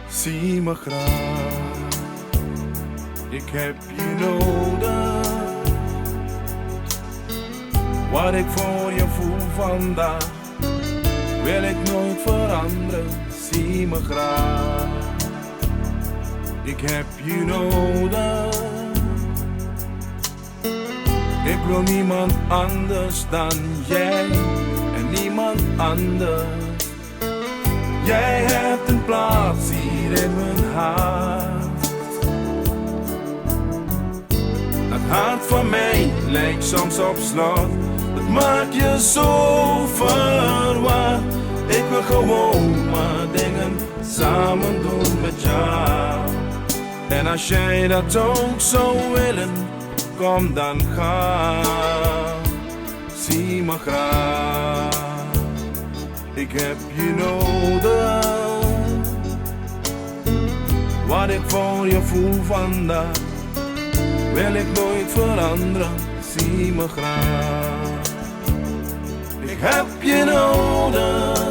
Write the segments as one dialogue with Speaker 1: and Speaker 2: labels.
Speaker 1: zie me graag. Ik heb je nodig. Wat ik voor je voel vandaag, wil ik nooit veranderen. Zie me graag. Ik heb je nodig. Ik wil niemand anders dan jij en niemand anders. Jij hebt een plaats hier in mijn hart. Het hart van mij lijkt soms op slot. Het maakt je zo verward. Ik wil gewoon maar dingen samen doen met jou. En als jij dat ook zou willen, kom dan ga. Zie me graag. Ik heb je nodig. Wat ik voor je voel vandaag, wil ik nooit veranderen. Zie me graag. Ik heb je nodig.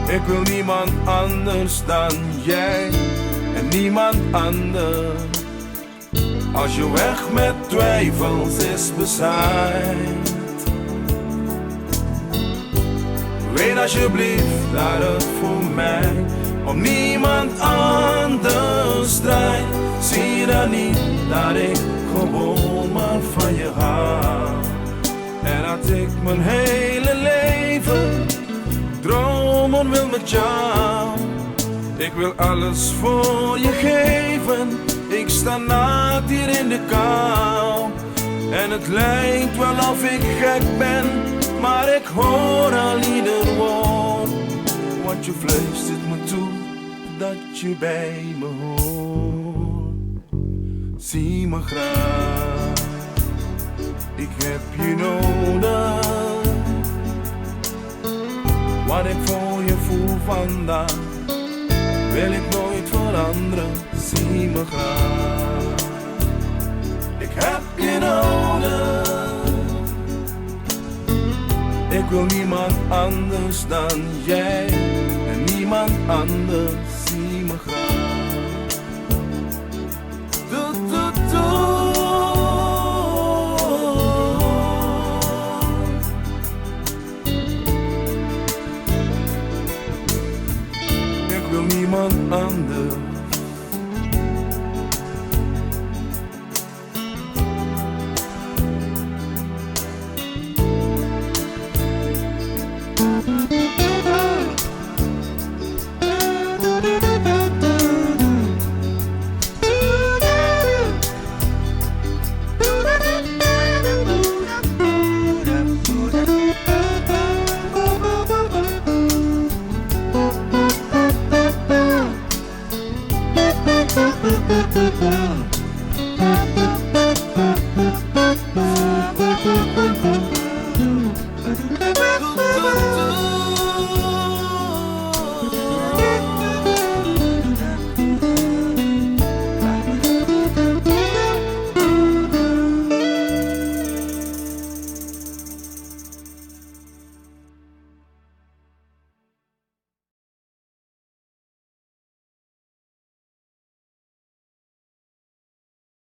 Speaker 1: Ik wil niemand anders dan jij en niemand anders. Als je weg met twijfels is bezaaid, weet alsjeblieft dat het voor mij om niemand anders draait. Zie je dan niet dat ik gewoon maar van je hou? En dat ik mijn hele leven dromen wil met jou. Ik wil alles voor je geven. Ik sta naakt hier in de kou. En het lijkt wel of ik gek ben, maar ik hoor al ieder woord. Want je fluistert me toe dat je bij me hoort. Zie me graag. Ik heb je nodig. Wat ik voor je voel vandaag, wil ik nooit veranderen. Zie me graag. Ik heb je nodig. Ik wil niemand anders dan jij en niemand anders. Zie me graag. Doe, doe, doe. Ik wil niemand anders.